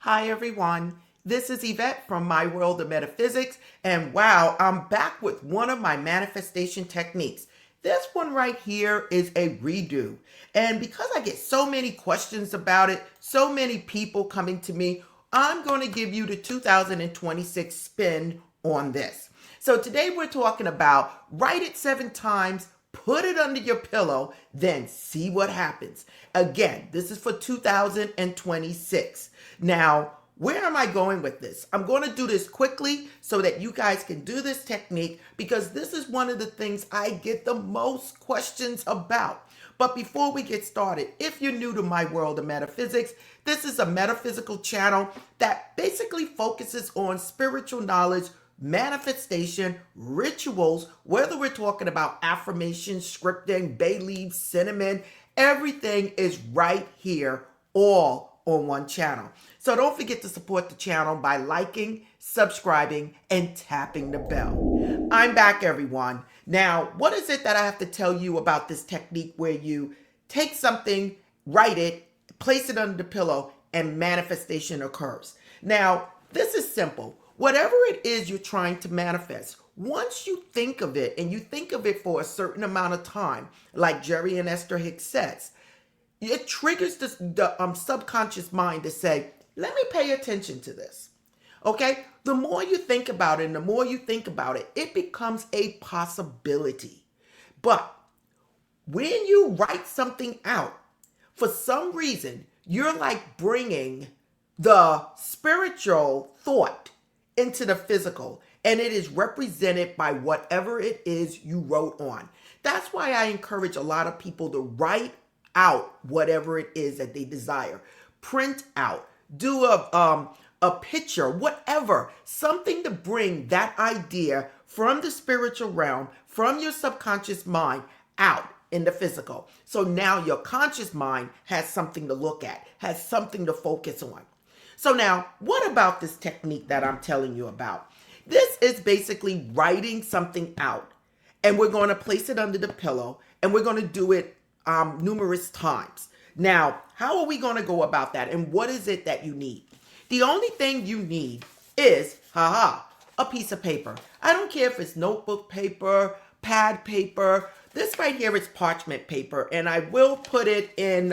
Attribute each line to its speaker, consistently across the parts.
Speaker 1: Hi everyone, this is Yvette from My World of Metaphysics, and wow, I'm back with one of my manifestation techniques. This one right here is a redo, and because I get so many questions about it, so many people coming to me, I'm going to give you the 2026 spin on this. So today we're talking about write it 7 times, put it under your pillow, then see what happens. Again, this is for 2026. Now, where am I going with this? I'm going to do this quickly so that you guys can do this technique because this is one of the things I get the most questions about. But before we get started, if you're new to My World of Metaphysics, this is a metaphysical channel that basically focuses on spiritual knowledge, manifestation, rituals, whether we're talking about affirmations, scripting, bay leaves, cinnamon, everything is right here, all on one channel. So don't forget to support the channel by liking, subscribing, and tapping the bell. I'm back, everyone. Now, what is it that I have to tell you about this technique where you take something, write it, place it under the pillow, and manifestation occurs? Now, this is simple. Whatever it is you're trying to manifest, once you think of it and you think of it for a certain amount of time, like Jerry and Esther Hicks says, it triggers the subconscious mind to say, let me pay attention to this. Okay? The more you think about it and the more you think about it, it becomes a possibility. But when you write something out, for some reason, you're like bringing the spiritual thought into the physical, and it is represented by whatever it is you wrote on. That's why I encourage a lot of people to write out whatever it is that they desire. Print out, do a picture, whatever, something to bring that idea from the spiritual realm, from your subconscious mind out in the physical. So now your conscious mind has something to look at, has something to focus on. So now, what about this technique that I'm telling you about? This is basically writing something out, and we're going to place it under the pillow, and we're going to do it numerous times. Now, how are we going to go about that, and what is it that you need? The only thing you need is, a piece of paper. I don't care if it's notebook paper, pad paper. This right here is parchment paper, and I will put it in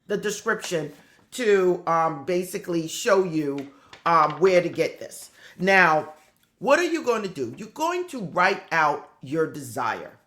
Speaker 1: the description to basically show you where to get this. Now, what are you going to do? You're going to write out your desire.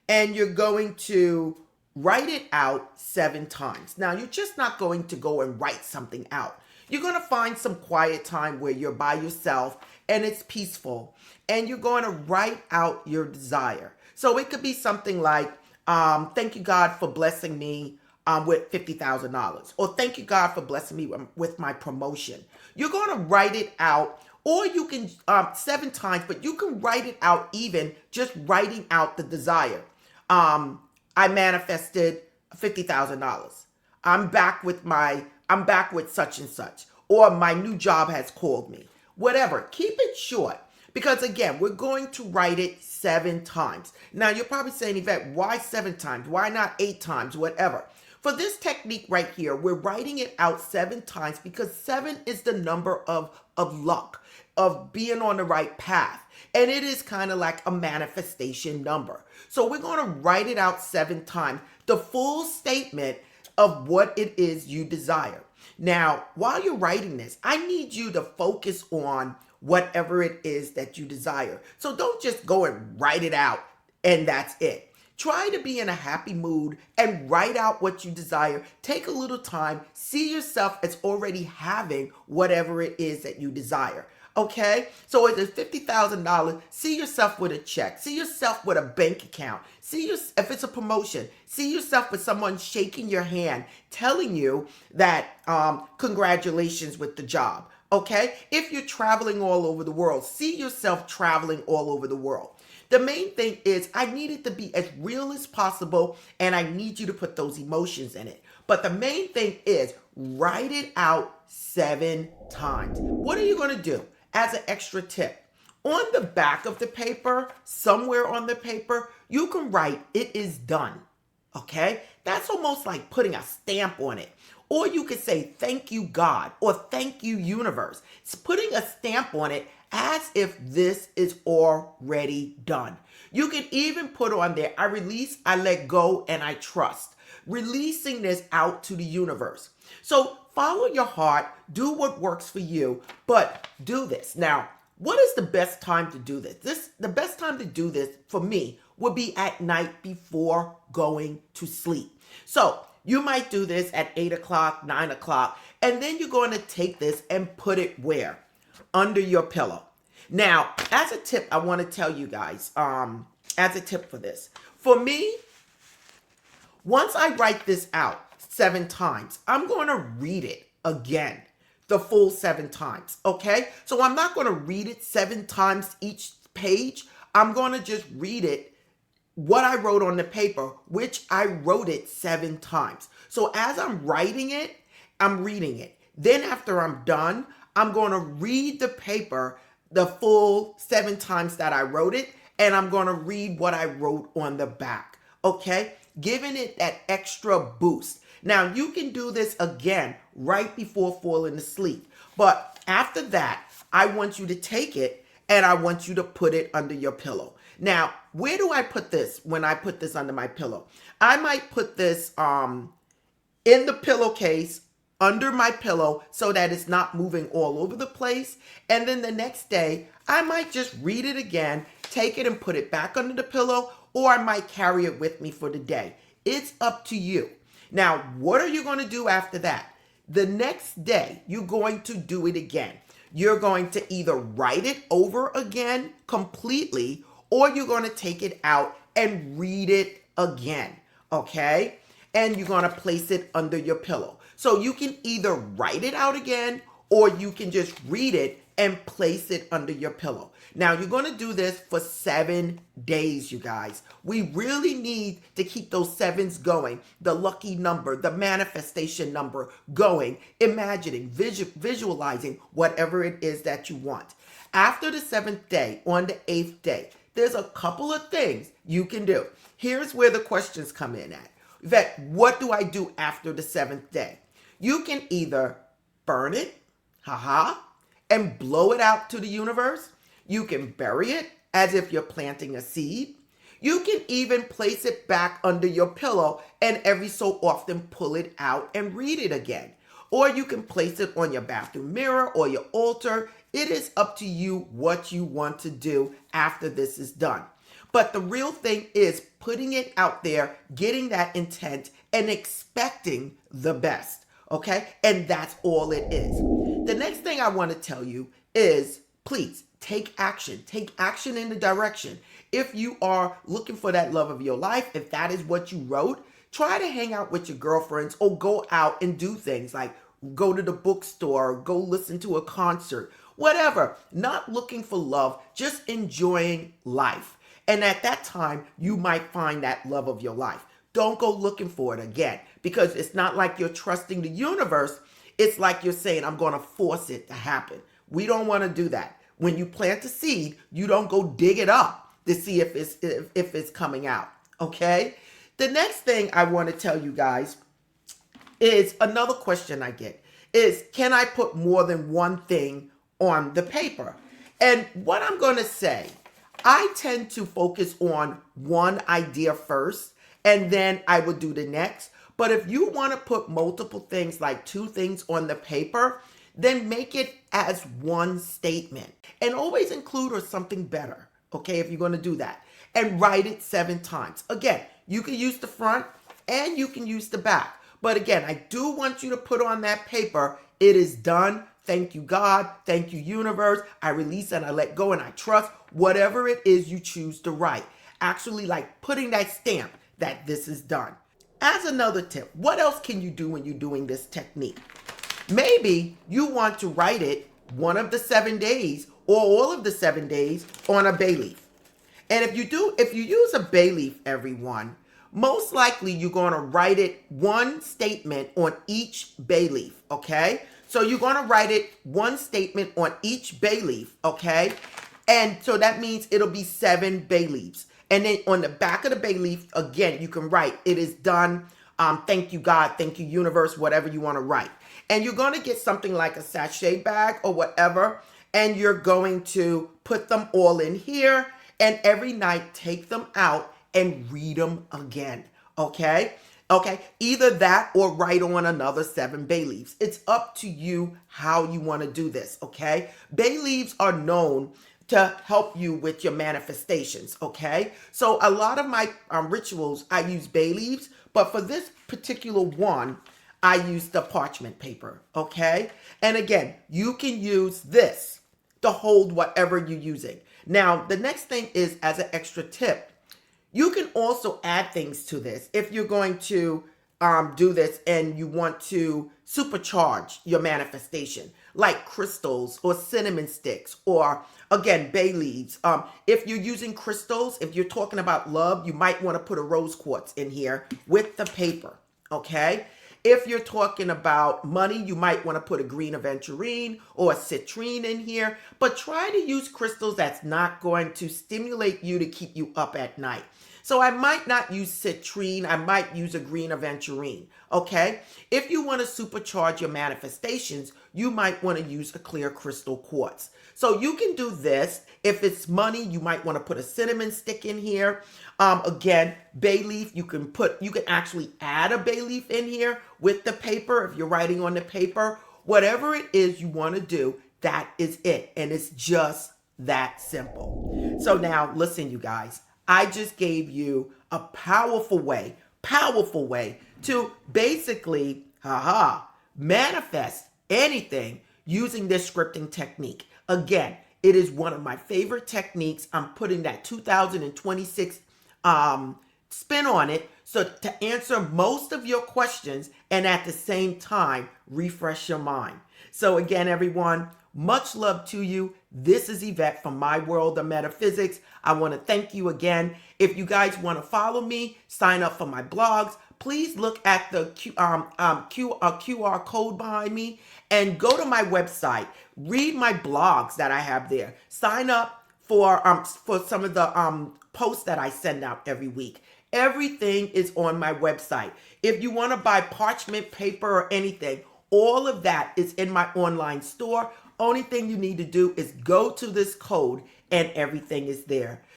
Speaker 1: And you're going to write it out 7 times. Now, you're just not going to go and write something out. You're going to find some quiet time where you're by yourself and it's peaceful. And you're going to write out your desire. So it could be something like, thank you, God, for blessing me with $50,000. Or thank you, God, for blessing me with my promotion. You're going to write it out, or you can 7 times, but you can write it out even just writing out the desire. I manifested $50,000. I'm back with such and such, or my new job has called me. Whatever. Keep it short. Because again, we're going to write it 7 times. Now, you're probably saying, Yvette, why 7 times? Why not 8 times? Whatever. For this technique right here, we're writing it out 7 times because 7 is the number of luck, of being on the right path. And it is kind of like a manifestation number. So we're going to write it out 7 times, the full statement of what it is you desire. Now, while you're writing this, I need you to focus on whatever it is that you desire. So don't just go and write it out and that's it. Try to be in a happy mood and write out what you desire. Take a little time. See yourself as already having whatever it is that you desire. Okay? So if it's $50,000, see yourself with a check. See yourself with a bank account. If it's a promotion, see yourself with someone shaking your hand, telling you that congratulations with the job. Okay? If you're traveling all over the world, see yourself traveling all over the world. The main thing is I need it to be as real as possible, and I need you to put those emotions in it. But the main thing is write it out 7 times. What are you going to do? As an extra tip, on the back of the paper, somewhere on the paper, you can write, it is done. Okay? That's almost like putting a stamp on it. Or you could say, thank you, God, or thank you, universe. It's putting a stamp on it as if this is already done. You can even put on there, I release, I let go, and I trust. Releasing this out to the universe. So follow your heart, do what works for you, but do this. Now, what is the best time to do this? The best time to do this for me would be at night before going to sleep. So you might do this at 8 o'clock, 9 o'clock, and then you're going to take this and put it where? Under your pillow. Now, as a tip, I want to tell you guys, as a tip for this. For me, once I write this out 7 times, I'm going to read it again, the full 7 times, okay? So I'm not going to read it 7 times each page. I'm going to just read it, what I wrote on the paper, which I wrote it 7 times. So as I'm writing it, I'm reading it. Then after I'm done, I'm going to read the paper the full 7 times that I wrote it, and I'm going to read what I wrote on the back, okay? Giving it that extra boost. Now, you can do this again right before falling asleep. But after that, I want you to take it and I want you to put it under your pillow. Now, where do I put this when I put this under my pillow? I might put this in the pillowcase under my pillow so that it's not moving all over the place. And then the next day, I might just read it again, take it and put it back under the pillow, or I might carry it with me for the day. It's up to you. Now, what are you going to do after that? The next day, you're going to do it again. You're going to either write it over again completely, or you're going to take it out and read it again, okay? And you're going to place it under your pillow. So you can either write it out again, or you can just read it and place it under your pillow. Now, you're going to do this for 7 days, you guys. We really need to keep those 7s going, the lucky number, the manifestation number going, imagining, visualizing whatever it is that you want. After the 7th day, on the 8th day, there's a couple of things you can do. Here's where the questions come in at. Yvette, what do I do after the 7th day? You can either burn it, and blow it out to the universe. You can bury it as if you're planting a seed. You can even place it back under your pillow and every so often pull it out and read it again. Or you can place it on your bathroom mirror or your altar. It is up to you what you want to do after this is done. But the real thing is putting it out there, getting that intent, and expecting the best, okay? And that's all it is. The next thing I want to tell you is, please, take action. Take action in the direction. If you are looking for that love of your life, if that is what you wrote, try to hang out with your girlfriends or go out and do things like go to the bookstore, go listen to a concert, whatever. Not looking for love, just enjoying life. And at that time, you might find that love of your life. Don't go looking for it again, because it's not like you're trusting the universe. It's like you're saying, I'm going to force it to happen. We don't want to do that. When you plant a seed, you don't go dig it up to see if it's coming out, okay? The next thing I want to tell you guys is another question I get is, can I put more than one thing on the paper? And what I'm going to say, I tend to focus on one idea first, and then I will do the next. But if you want to put multiple things, like 2 things on the paper, then make it as one statement. And always include or something better, okay, if you're going to do that. And write it 7 times. Again, you can use the front and you can use the back. But again, I do want you to put on that paper, it is done. Thank you, God. Thank you, universe. I release and I let go and I trust. Whatever it is you choose to write. Actually, like putting that stamp that this is done. As another tip, what else can you do when you're doing this technique? Maybe you want to write it one of the 7 days or all of the 7 days on a bay leaf. And if you use a bay leaf, everyone, most likely you're going to write it one statement on each bay leaf, okay? So you're going to write it one statement on each bay leaf, okay? And so that means it'll be 7 bay leaves. And then on the back of the bay leaf, again, you can write, it is done. thank you, God, thank you, universe, whatever you want to write. And you're going to get something like a sachet bag or whatever, and you're going to put them all in here, and every night take them out and read them again. Okay? Okay, either that or write on another 7 bay leaves. It's up to you how you want to do this, okay? Bay leaves are known to help you with your manifestations, okay? So a lot of my rituals, I use bay leaves, but for this particular one, I use the parchment paper, okay? And again, you can use this to hold whatever you're using. Now, the next thing is, as an extra tip, you can also add things to this if you're going to do this and you want to supercharge your manifestation, like crystals or cinnamon sticks or, again, bay leaves. If you're using crystals, if you're talking about love, you might want to put a rose quartz in here with the paper, okay? If you're talking about money, you might want to put a green aventurine or a citrine in here, but try to use crystals that's not going to stimulate you to keep you up at night. So I might not use citrine, I might use a green aventurine, okay? If you want to supercharge your manifestations, you might want to use a clear crystal quartz. So you can do this. If it's money, you might want to put a cinnamon stick in here. Again, bay leaf, you can actually add a bay leaf in here with the paper if you're writing on the paper. Whatever it is you want to do, that is it. And it's just that simple. So now listen, you guys, I just gave you a powerful way to basically, manifest anything using this scripting technique. Again, it is one of my favorite techniques. I'm putting that 2026 spin on it so to answer most of your questions and at the same time refresh your mind. So again, everyone, much love to you. This is Yvette from My World of Metaphysics. I want to thank you again. If you guys want to follow me, sign up for my blogs, please look at the QR code behind me and go to my website. Read my blogs that I have there. Sign up for some of the posts that I send out every week. Everything is on my website. If you want to buy parchment paper or anything, all of that is in my online store. Only thing you need to do is go to this code and everything is there.